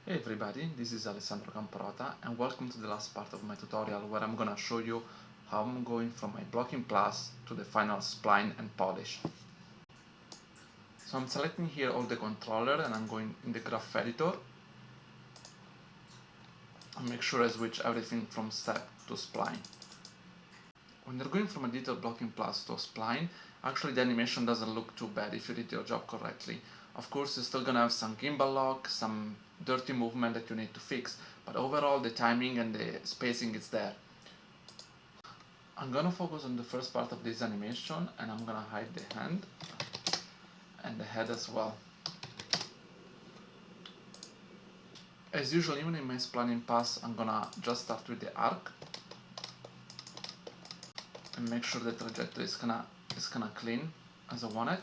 Hey everybody, this is Alessandro Camporota and welcome to the last part of my tutorial where I'm gonna show you how I'm going from my blocking plus to the final spline and polish. So I'm selecting here all the controller and I'm going in the graph editor and make sure I switch everything from step to spline. When you're going from a detail blocking plus to a spline, actually the animation doesn't look too bad if you did your job correctly. Of course you're still gonna have some gimbal lock, some dirty movement that you need to fix, but overall the timing and the spacing is there. I'm gonna focus on the first part of this animation and I'm gonna hide the hand and the head as well. As usual, even in my splining pass, I'm gonna just start with the arc and make sure the trajectory is kinda clean as I want it.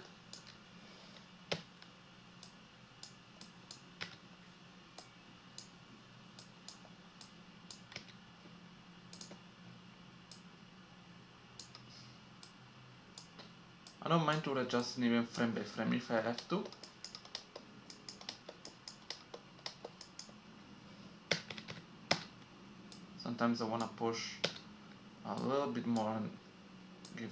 I don't mind to adjust even frame by frame if I have to. Sometimes I want to push a little bit more and give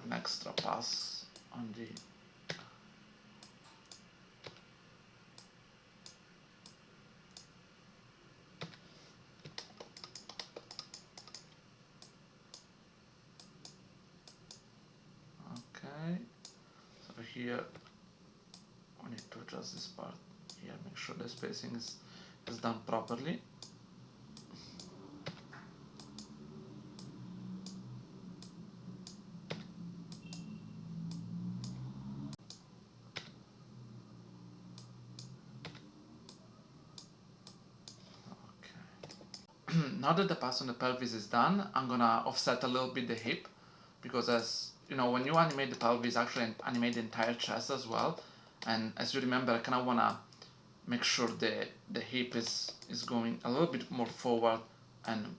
an extra pass on the okay. So here we need to adjust this part here, make sure the spacing is done properly. Now that the pass on the pelvis is done, I'm gonna offset a little bit the hip, because as you know, when you animate the pelvis, actually animate the entire chest as well. And as you remember, I kind of wanna make sure the hip is going a little bit more forward and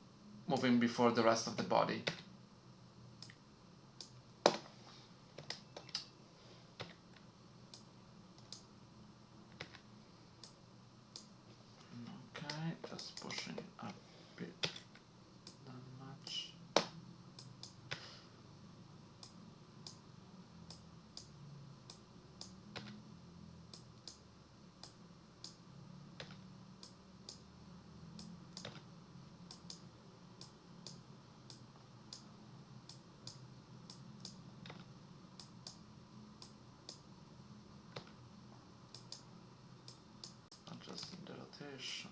moving before the rest of the body. Okay, just pushing a bit, not much. Adjusting the rotation.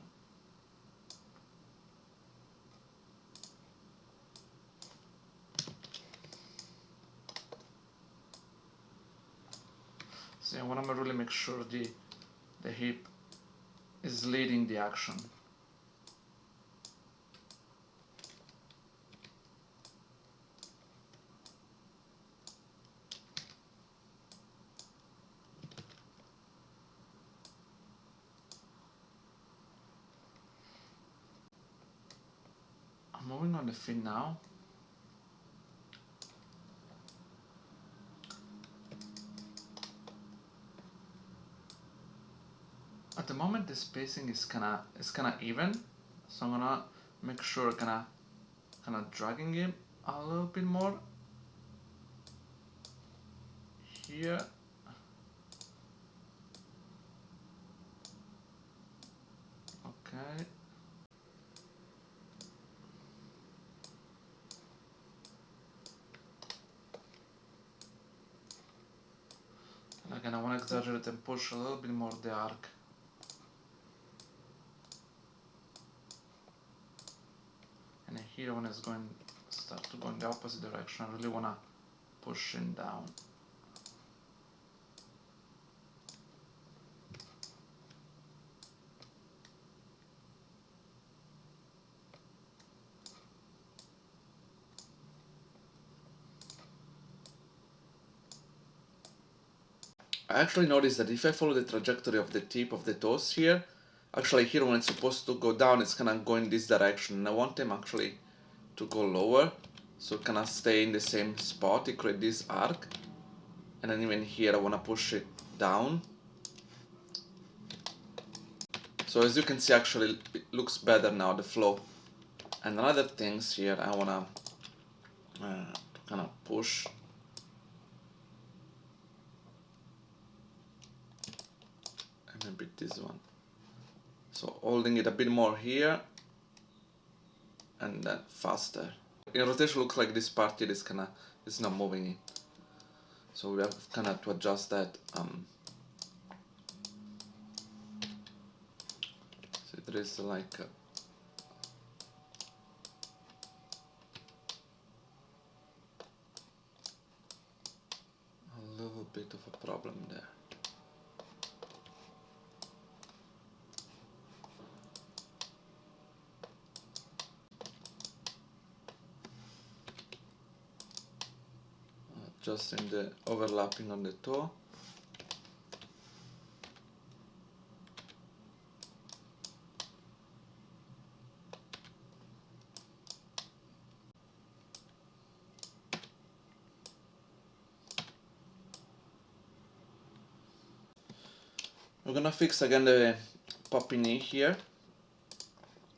So I want to really make sure the hip is leading the action. I'm moving on the fin now. At the moment the spacing is kinda even, so I'm gonna make sure kinda dragging it a little bit more here. Okay. And again, I want to exaggerate and push a little bit more the arc. And here when it's start to go in the opposite direction, I really want to push it down. I actually noticed that if I follow the trajectory of the tip of the toes here, actually here when it's supposed to go down, it's gonna go in this direction. And I want them actually to go lower, so it kind stay in the same spot to create this arc. And then even here I want to push it down. So as you can see, actually it looks better now, the flow. And another things here I wanna kind of push. And maybe this one. So holding it a bit more here and then faster. In rotation looks like this part here is kinda, it's not moving it. So we have kinda to adjust that. So there is like a little bit of a problem there. Just in the overlapping on the toe. We're gonna fix again the puppy knee here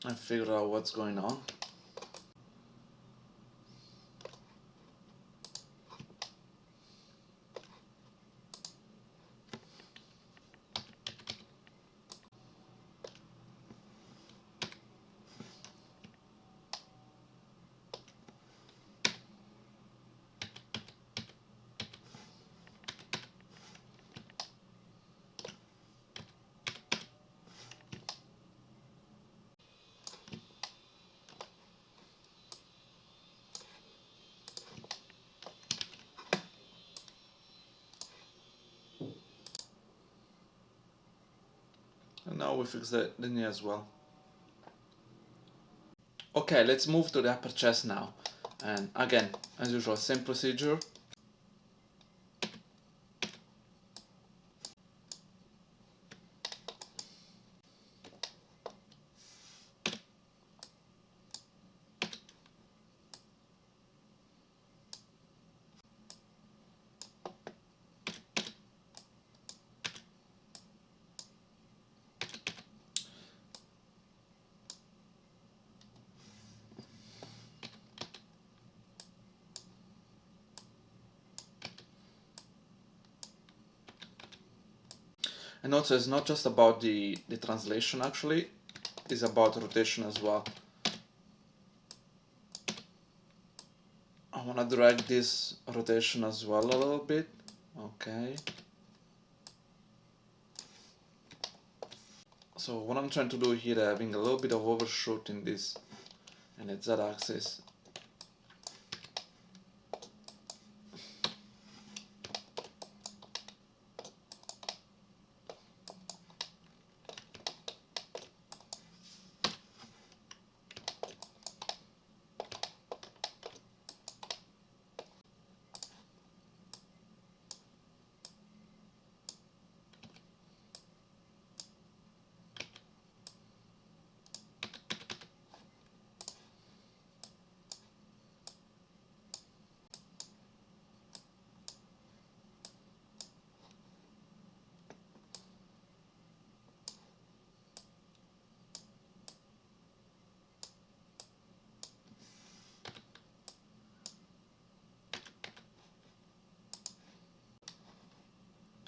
and figure out what's going on. And now we fix the knee as well. Okay, let's move to the upper chest now. And again, as usual, same procedure. And also it's not just about the translation actually, it's about rotation as well. I want to drag this rotation as well a little bit. Okay. So what I'm trying to do here, having a little bit of overshoot in this and the z-axis.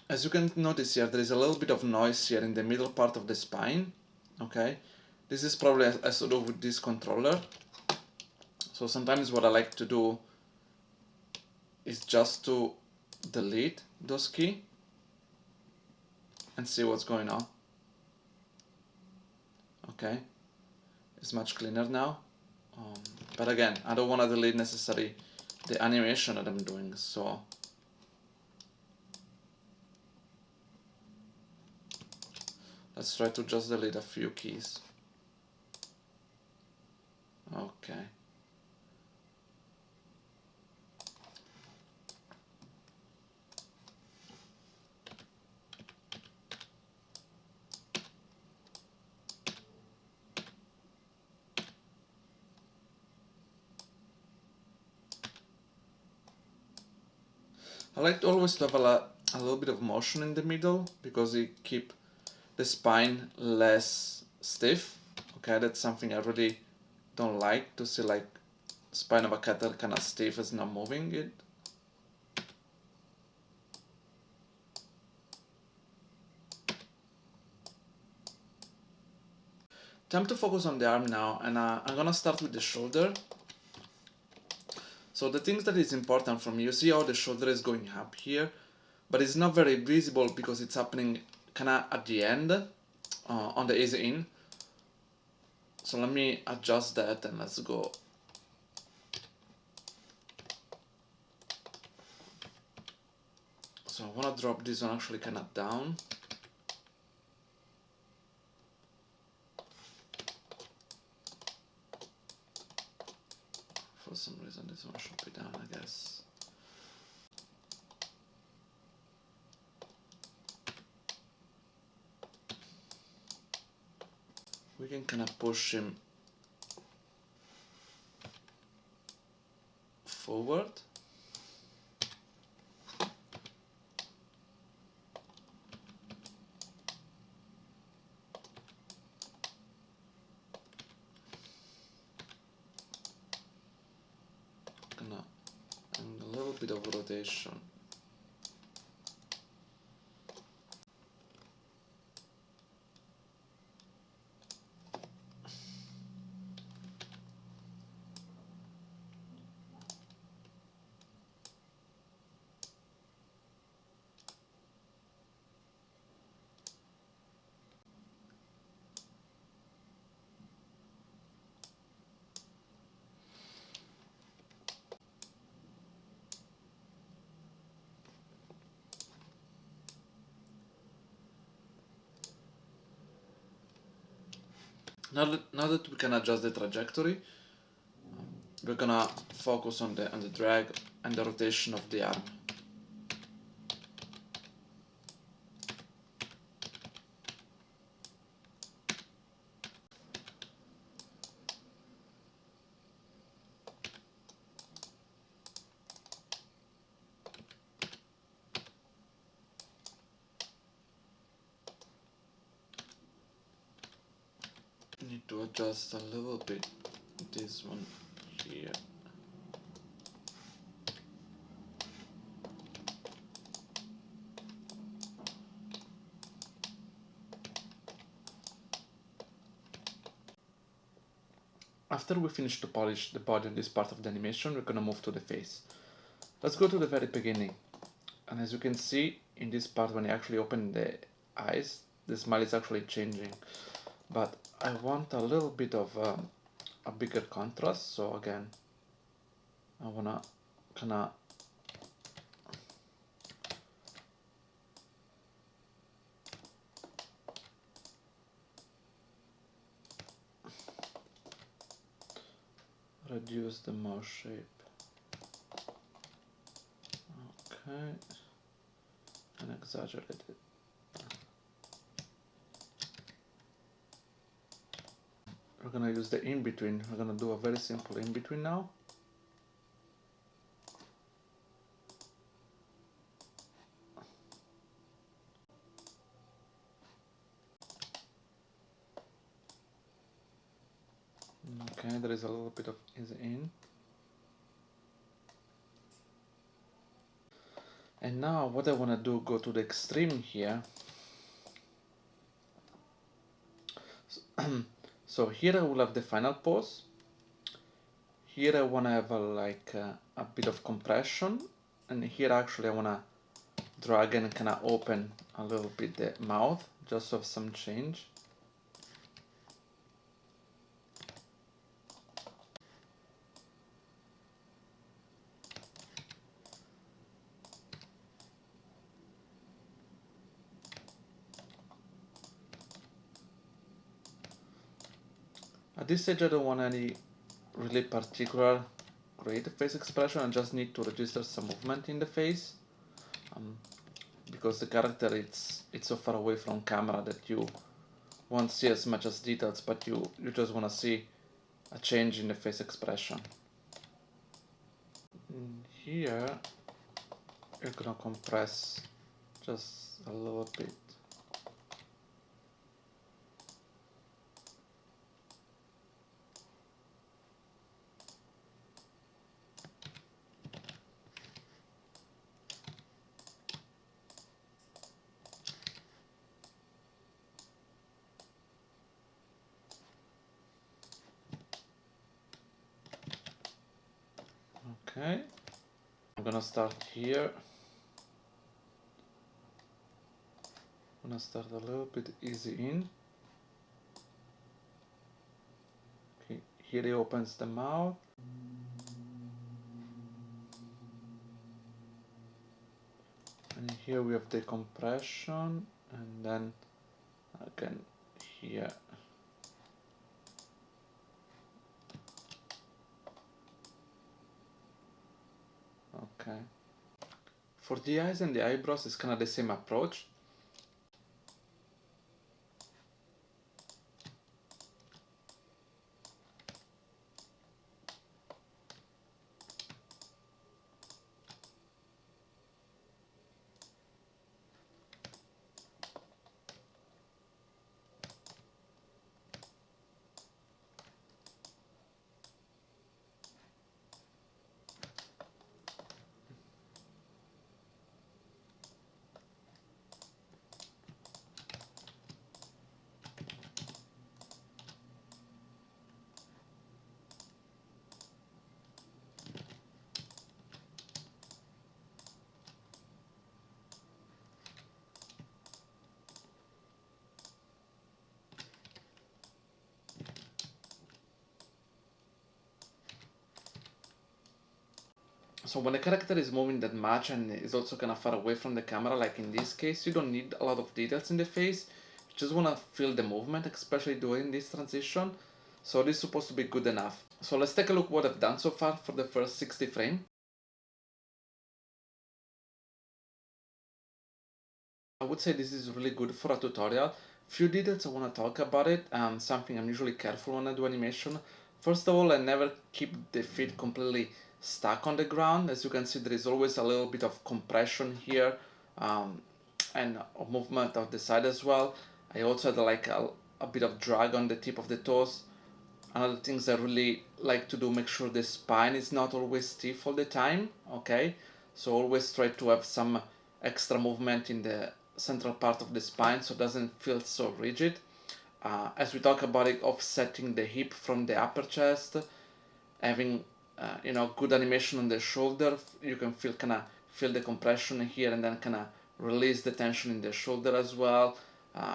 As you can notice here, there is a little bit of noise here in the middle part of the spine. Okay, this is probably has to do with this controller. So sometimes what I like to do is just to delete those keys and see what's going on. Okay, it's much cleaner now. But again, I don't want to delete necessarily the animation that I'm doing, so let's try to just delete a few keys. Okay. I like to always have a little bit of motion in the middle because it keep the spine less stiff. Okay, that's something I really don't like, to see like spine of a cattle kind of stiff as not moving it. Time to focus on the arm now, and I'm gonna start with the shoulder. So the things that is important for me, you see how the shoulder is going up here, but it's not very visible because it's happening kinda at the end, on the ease in. So let me adjust that and let's go. So I wanna drop this one actually kinda down. For some reason this one should be down, I guess. We can kind of push him forward. And a little bit of rotation. Now that we can adjust the trajectory, we're gonna focus on the drag and the rotation of the arm. Need to adjust a little bit this one here. After we finish to polish the body on this part of the animation, we're gonna move to the face. Let's go to the very beginning. And as you can see, in this part when you actually open the eyes, the smile is actually changing. But I want a little bit of a bigger contrast, so again, I wanna kinda reduce the mouth shape. Okay, and exaggerate it. We're gonna use the in-between. We're gonna do a very simple in-between now. Okay, there is a little bit of ease in. And now what I want to do, go to the extreme here. So here I will have the final pose. Here I want to have a bit of compression, and here actually I want to drag and kind of open a little bit the mouth, just to have some change. At this stage I don't want any really particular great face expression. I just need to register some movement in the face, because the character it's so far away from camera that you won't see as much as details, but you just want to see a change in the face expression. Here you're gonna compress just a little bit. Okay, I'm gonna start here. I'm gonna start a little bit easy in. Okay, here he opens the mouth. And here we have the compression, and then again here. Okay. For the eyes and the eyebrows, it's kind of the same approach. So when the character is moving that much and is also kind of far away from the camera, like in this case, you don't need a lot of details in the face. You just want to feel the movement, especially during this transition. So this is supposed to be good enough. So let's take a look what I've done so far for the first 60 frames. I would say this is really good for a tutorial. Few details I want to talk about it, something I'm usually careful when I do animation. First of all, I never keep the feet completely stuck on the ground. As you can see, there is always a little bit of compression here, and a movement of the side as well. I also had like a bit of drag on the tip of the toes. Another things I really like to do, make sure the spine is not always stiff all the time, okay? So always try to have some extra movement in the central part of the spine so it doesn't feel so rigid. As we talk about it, offsetting the hip from the upper chest, having good animation on the shoulder, you can feel the compression here and then kind of release the tension in the shoulder as well.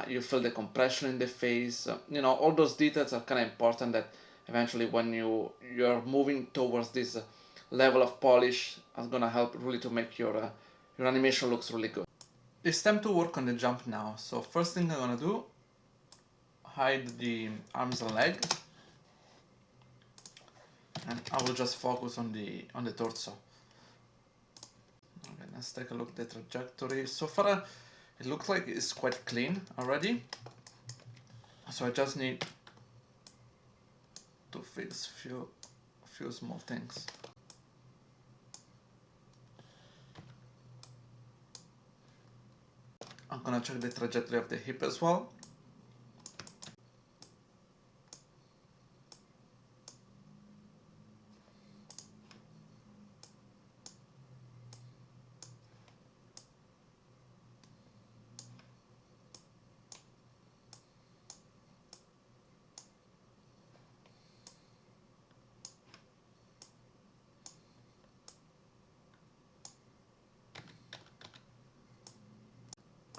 You feel the compression in the face. All those details are kind of important that eventually when you're moving towards this level of polish is gonna help really to make your animation looks really good. It's time to work on the jump now. So first thing I'm gonna do, hide the arms and leg, and I will just focus on the torso. Okay, let's take a look at the trajectory. So far it looks like it's quite clean already. So I just need to fix few small things. I'm gonna check the trajectory of the hip as well.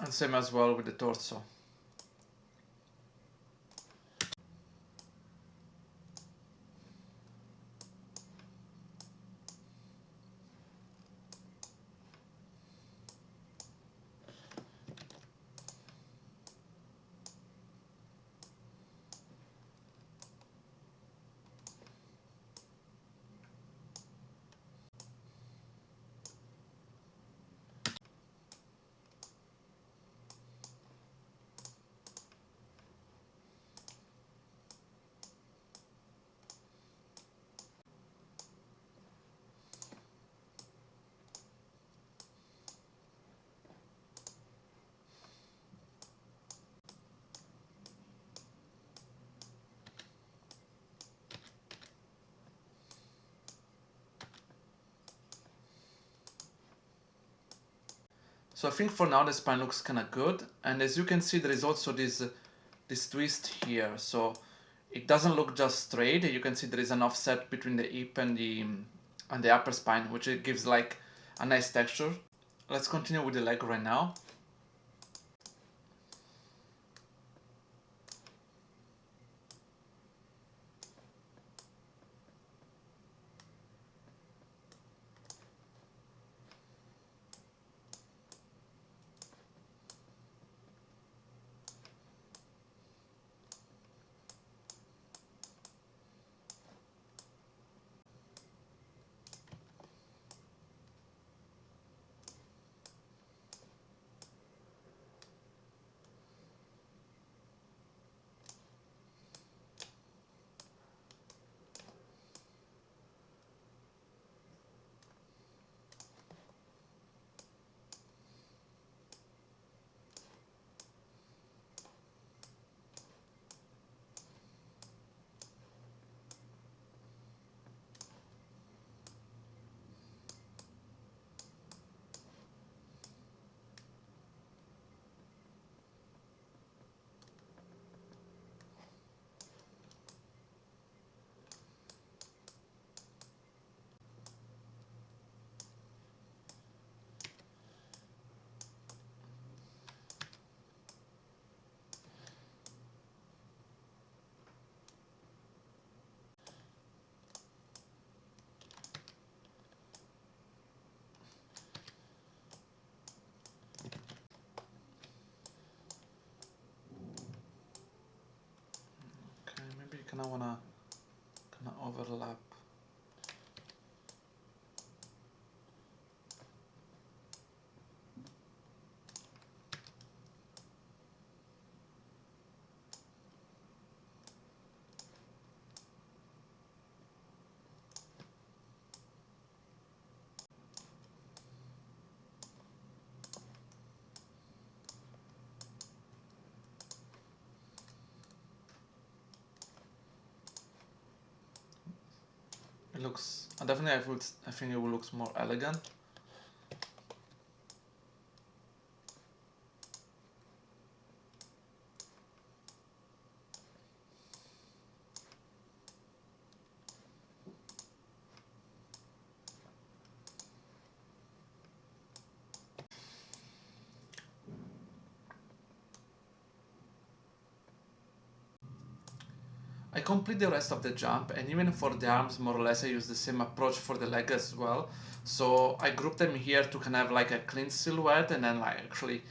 And same as well with the torso. So I think for now the spine looks kind of good, and as you can see there is also this twist here, so it doesn't look just straight. You can see there is an offset between the hip and on the upper spine, which it gives like a nice texture. Let's continue with the leg right now. Okay, maybe you kind of wanna overlap. It looks definitely. I think it looks more elegant. I complete the rest of the jump, and even for the arms, more or less, I use the same approach for the leg as well. So I group them here to kind of have like a clean silhouette, and then like actually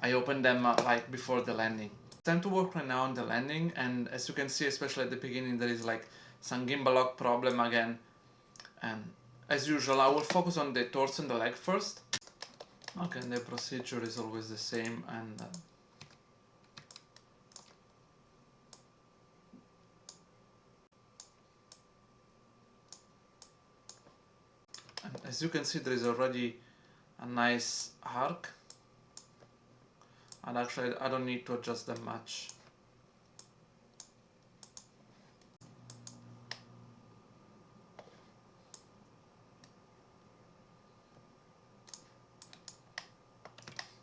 I open them like before the landing. Time to work right now on the landing, and as you can see, especially at the beginning, there is like some gimbal lock problem again. And as usual, I will focus on the torso and the leg first. Okay, and the procedure is always the same, and as you can see, there is already a nice arc, and actually I don't need to adjust them much.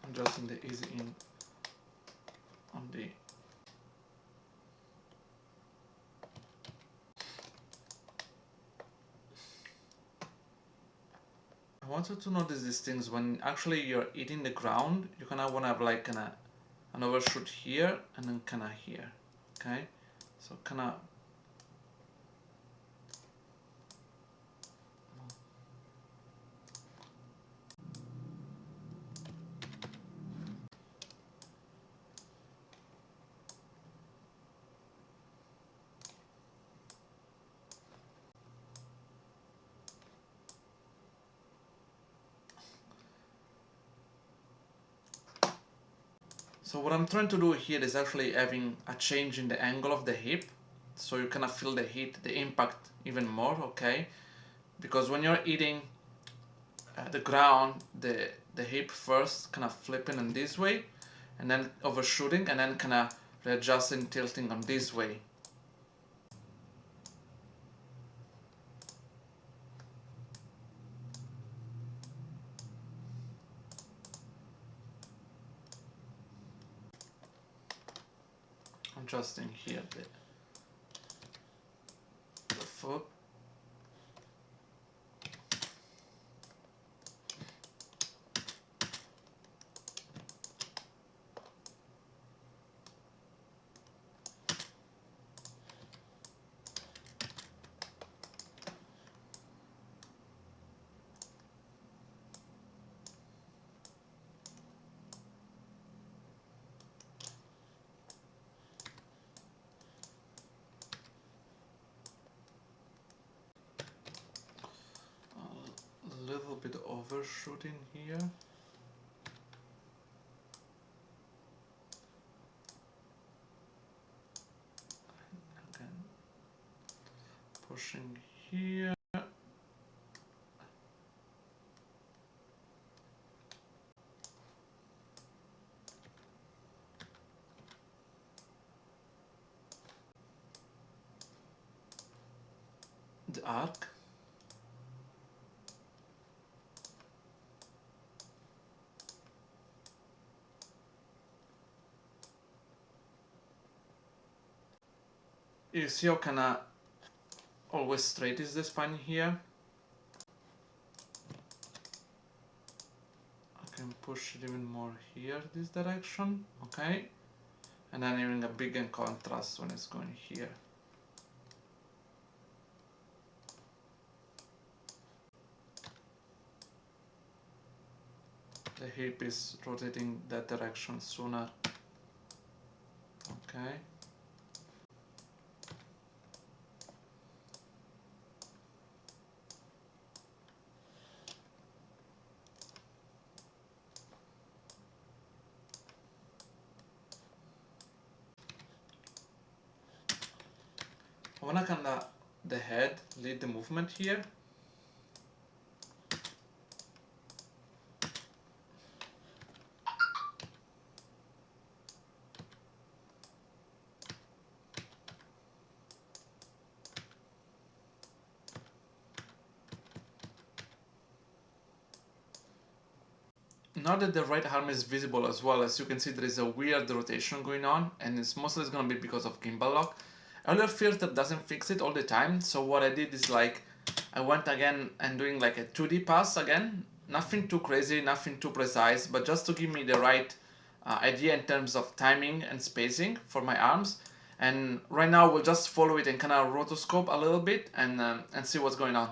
I'm adjusting the easy in on the I want you to notice these things when actually you're eating the ground. You kind of want to have like an overshoot here and then kind of here, okay? So kind of so what I'm trying to do here is actually having a change in the angle of the hip, so you kind of feel the heat, the impact even more, okay? Because when you're eating the ground, the hip first kind of flipping in this way, and then overshooting, and then kind of readjusting, tilting on this way. Adjusting here the foot. little bit overshooting here. Again, pushing here. The arc. You see how kinda always straight is the spine here. I can push it even more here this direction, okay? And then having a bigger contrast when it's going here. The hip is rotating that direction sooner. Okay. I wanna kinda the head lead the movement here. Now that the right arm is visible as well, as you can see there is a weird rotation going on, and it's mostly going to be because of gimbal lock. Earlier filter doesn't fix it all the time, so what I did is like I went again and doing like a 2D pass again, nothing too crazy, nothing too precise, but just to give me the right idea in terms of timing and spacing for my arms. And right now we'll just follow it and kind of rotoscope a little bit and see what's going on.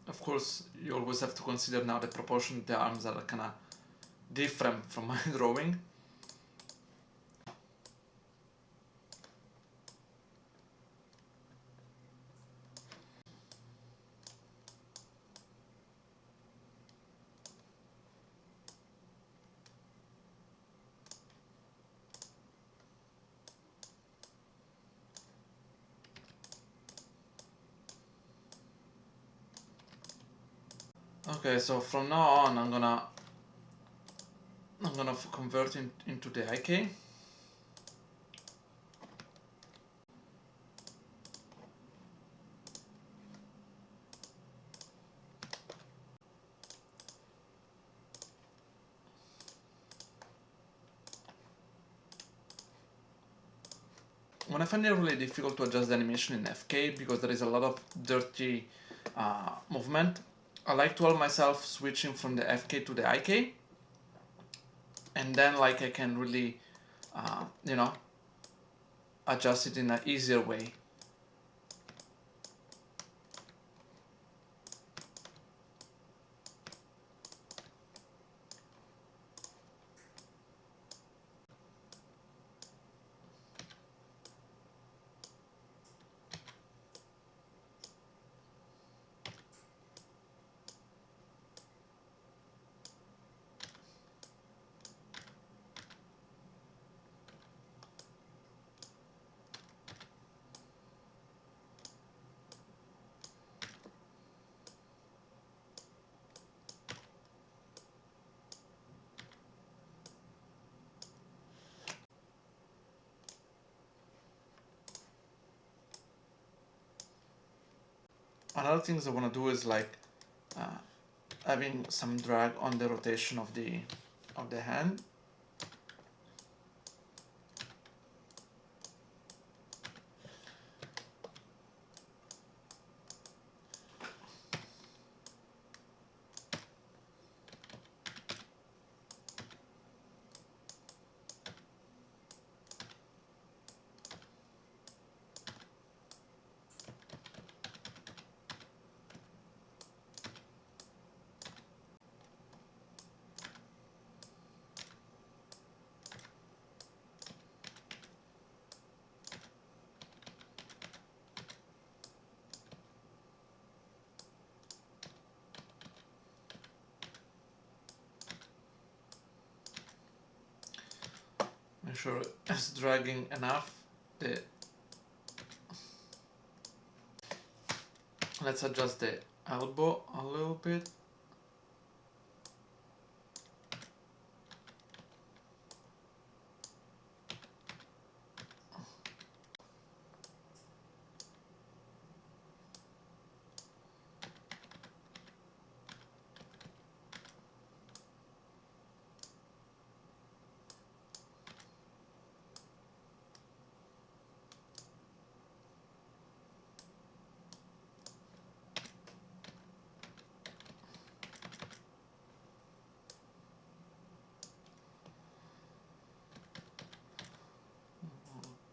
Of course, you always have to consider now the proportion of the arms are kind of different from my drawing. Okay, so from now on, I'm gonna convert into the IK. When I find it really difficult to adjust the animation in FK because there is a lot of dirty movement, I like to allow myself switching from the FK to the IK, and then like I can really, you know, adjust it in an easier way. Another things I want to do is like having some drag on the rotation of the hand. Make sure it's dragging enough. Let's adjust the elbow a little bit.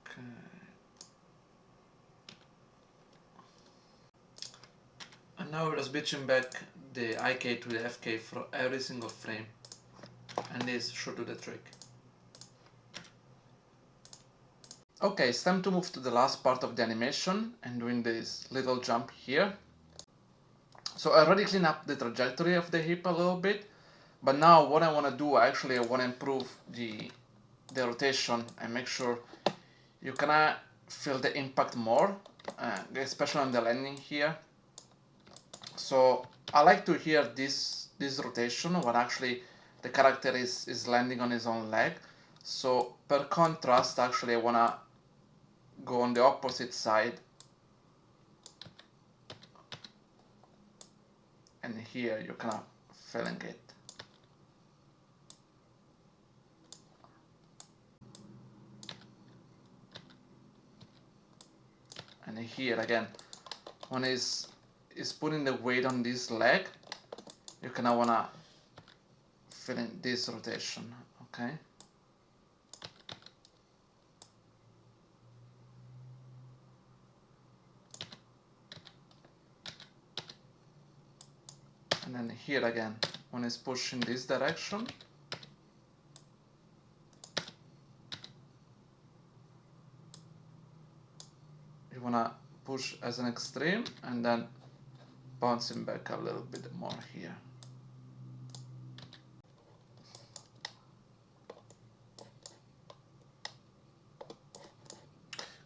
Okay. And now we're switching back the IK to the FK for every single frame, and this should do the trick. Okay, it's time to move to the last part of the animation and doing this little jump here. So I already cleaned up the trajectory of the hip a little bit, but now what I want to do, actually I want to improve the rotation and make sure you can feel the impact more, especially on the landing here. So I like to hear this rotation when actually the character is landing on his own leg. So per contrast, actually I want to go on the opposite side, and here you're kind of feeling it. And here again, when is putting the weight on this leg, you kind of want to feel in this rotation, okay? And then here again, when it's pushing this direction, you want to push as an extreme and then bouncing back a little bit more here.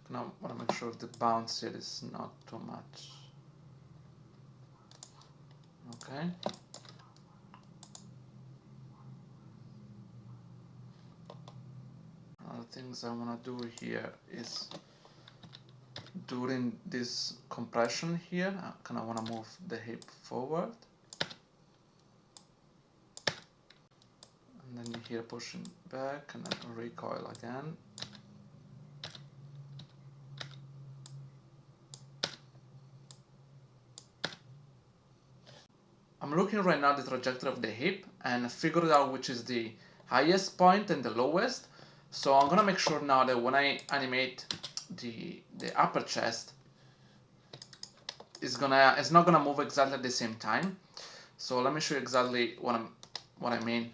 Now I want to make sure the bounce here is not too much. Okay. Other things I want to do here is during this compression here, I kind of want to move the hip forward. And then here pushing back and then recoil again. I'm looking right now at the trajectory of the hip and figured out which is the highest point and the lowest. So I'm gonna make sure now that when I animate the upper chest, it's not gonna move exactly at the same time. So let me show you exactly what I mean.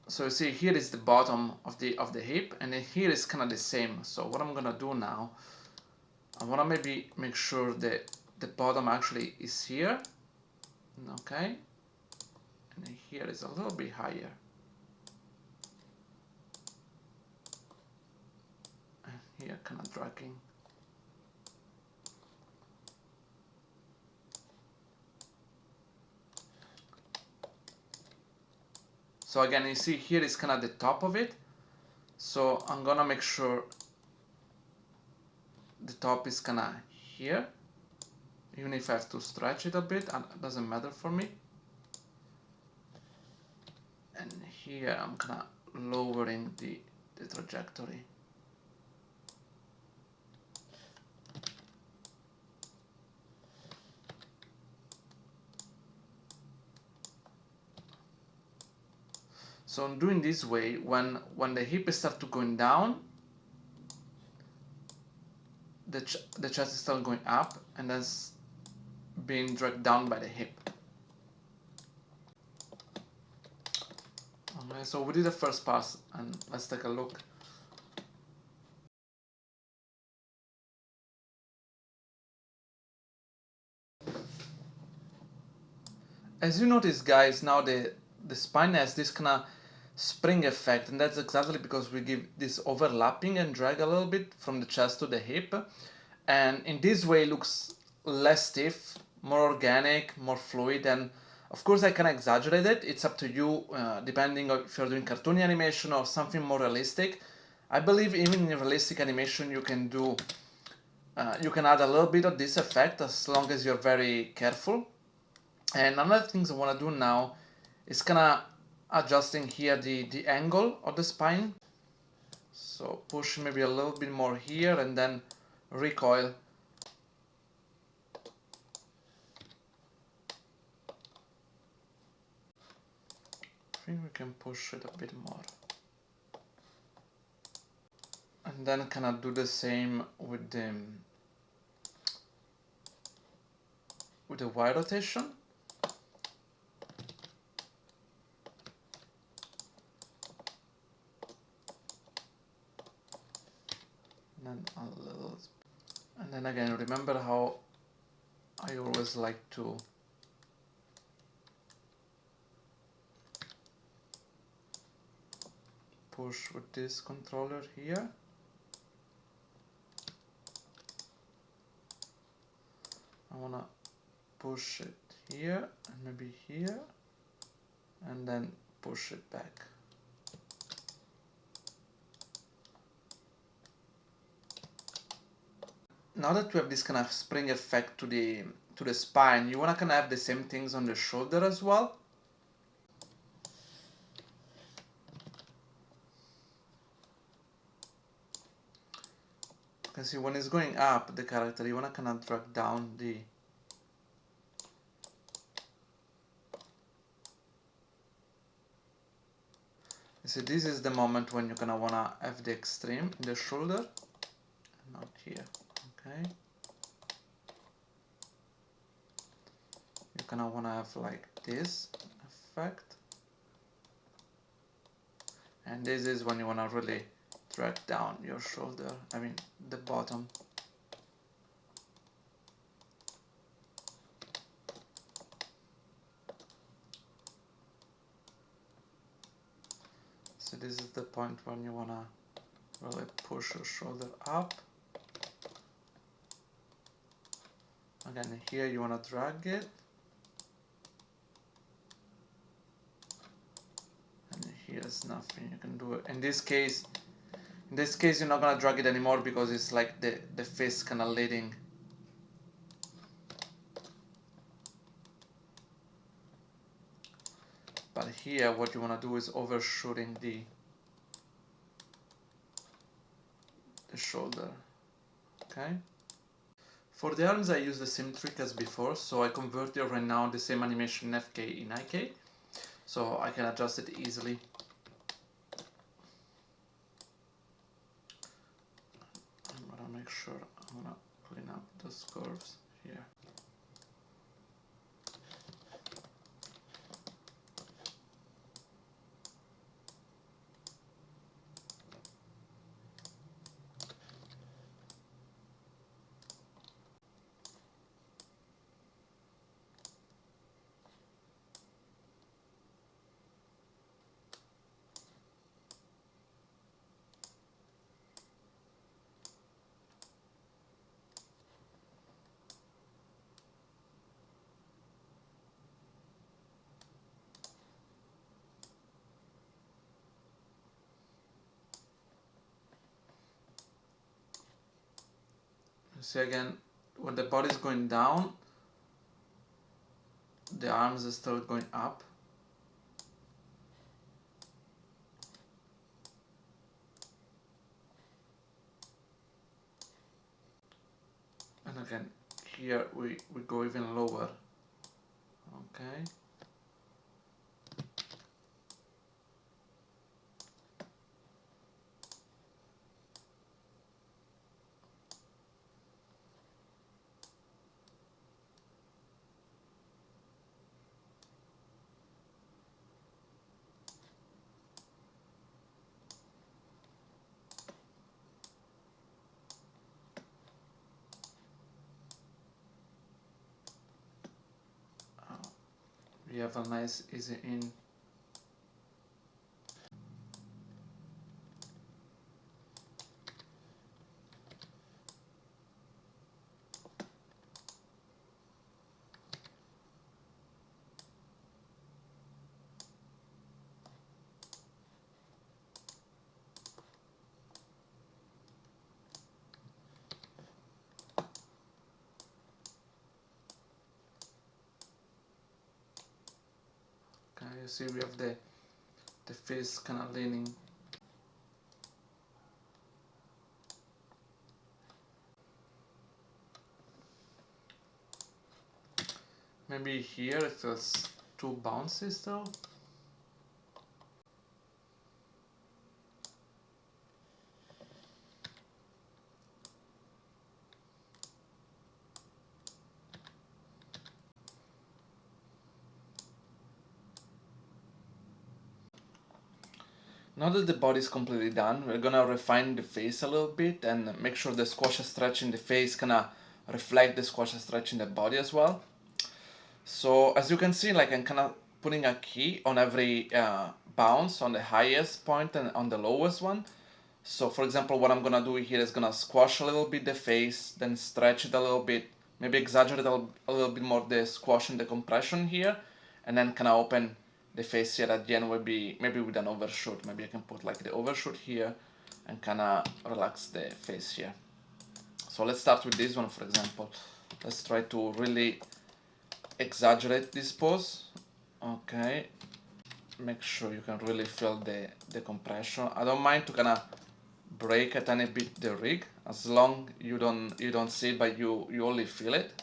So you see here is the bottom of the hip, and then here is kind of the same. So what I'm gonna do now, I wanna maybe make sure that the bottom actually is here, okay, and then here is a little bit higher. And here kind of dragging. So again, you see here is kind of the top of it. So I'm gonna make sure the top is kind of here. Even if I have to stretch it a bit, it doesn't matter for me. And here I'm kind of lowering the trajectory. So I'm doing this way, when the hip starts to going down, the chest is still going up, and that's being dragged down by the hip. Okay, so we did the first pass, and let's take a look. As you notice, guys, now the spine has this kind of spring effect, and that's exactly because we give this overlapping and drag a little bit from the chest to the hip, and in this way it looks less stiff, more organic, more fluid. And of course I can exaggerate it, it's up to you, depending on if you're doing cartoony animation or something more realistic. I believe even in realistic animation you can do you can add a little bit of this effect as long as you're very careful. And another things I want to do now is kind of adjusting here the angle of the spine. So push maybe a little bit more here and then recoil. I think we can push it a bit more. And then kind of do the same with the Y rotation. And then a little. And then again, remember how I always like to push with this controller here. I want to push it here and maybe here and then push it back. Now that we have this kind of spring effect to the spine, you want to kind of have the same things on the shoulder as well. You can see when it's going up, the character, you want to kind of drag down the see, this is the moment when you're gonna wanna have the extreme in the shoulder, not here. Okay. You're gonna wanna have like this effect, and this is when you wanna really drag down your shoulder. I mean the bottom. So this is the point when you wanna really push your shoulder up. Again, here you wanna drag it. And here's nothing you can do. In this case, you're not gonna drag it anymore because it's like the face kinda leading. But here what you want to do is overshooting the shoulder. Okay. For the arms I use the same trick as before, so I converted right now the same animation in FK in IK, so I can adjust it easily. I'm gonna make sure I'm gonna clean up those curves here. See again, when the body is going down, the arms are still going up. And again, here we go even lower. Okay. We have a nice easy in. see we have the face kind of leaning. Maybe here it feels too bouncy still. Now that the body is completely done, we're gonna refine the face a little bit and make sure the squash stretch in the face gonna reflect the squash stretch in the body as well. So as you can see, like I'm kind of putting a key on every bounce on the highest point and on the lowest one. So for example, what I'm gonna do here is gonna squash a little bit the face, then stretch it a little bit, maybe exaggerate a little bit more the squash and the compression here, and then kind of open the face here at the end will be maybe with an overshoot. Maybe I can put like the overshoot here and kind of relax the face here. So let's start with this one, for example. Let's try to really exaggerate this pose. Okay, make sure you can really feel the compression. I don't mind to kind of break a tiny bit the rig, as long you don't see it, but you only feel it.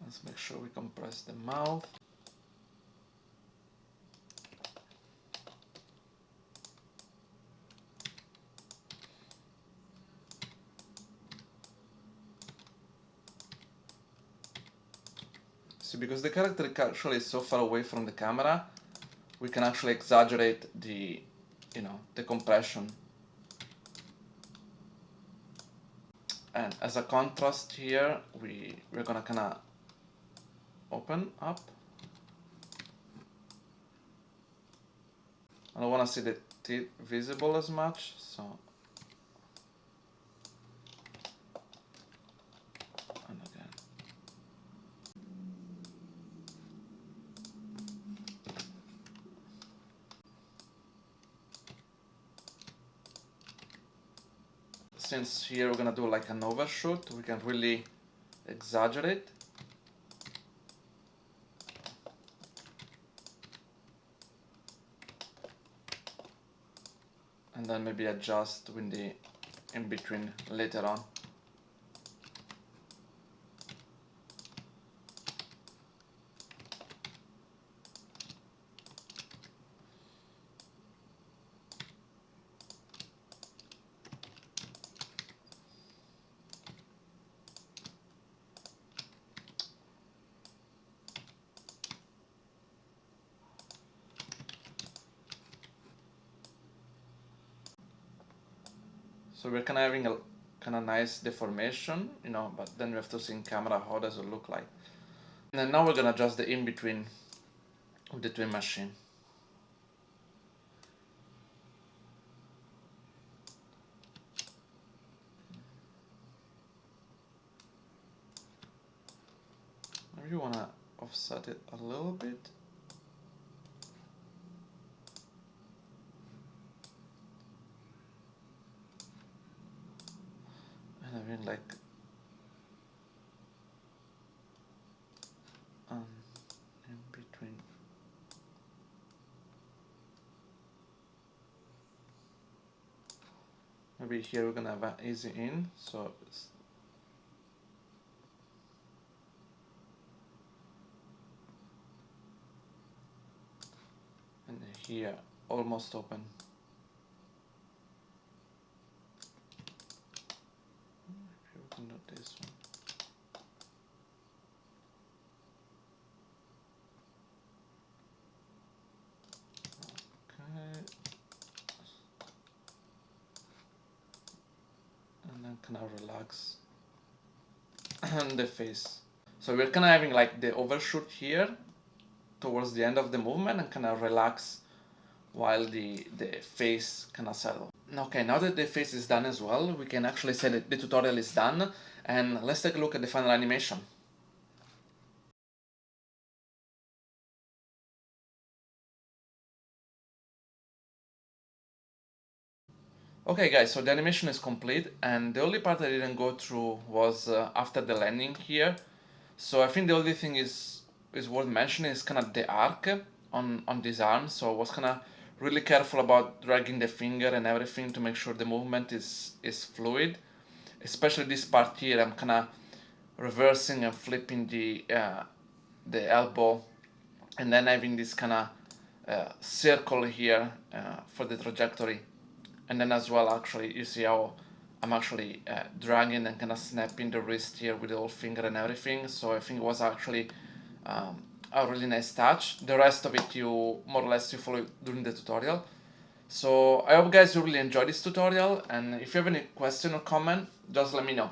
Let's make sure we compress the mouth. See, because the character actually is so far away from the camera, we can actually exaggerate the, the compression. And as a contrast here, we're gonna kind of open up. I don't want to see the teeth visible as much, so. And again. Since here we're gonna do like an overshoot, we can really exaggerate. And then maybe adjust with the in between later on. So we're kind of having a kind of nice deformation, but then we have to see in camera how does it look like. And then now we're gonna adjust the in-between with the twin machine. Maybe you wanna offset it a little bit. And I mean like in between. Maybe here we're gonna have an easy in, so and here almost open. Maybe we can do this one. Okay. And then kind of relax the face. So we're kind of having like the overshoot here towards the end of the movement and kind of relax while the face kind of settle. Okay, now that the face is done as well, we can actually say that the tutorial is done, and let's take a look at the final animation. Okay guys, so the animation is complete, and the only part I didn't go through was after the landing here. So I think the only thing is worth mentioning is kind of the arc on this arm. So I was kind of really careful about dragging the finger and everything to make sure the movement is fluid. Especially this part here, I'm kind of reversing and flipping the elbow, and then having this kind of circle here for the trajectory. And then as well, actually, you see how I'm actually dragging and kind of snapping the wrist here with the whole finger and everything. So I think it was actually a really nice touch. The rest of it you more or less you follow during the tutorial. So I hope guys you really enjoyed this tutorial, and if you have any question or comment, just let me know.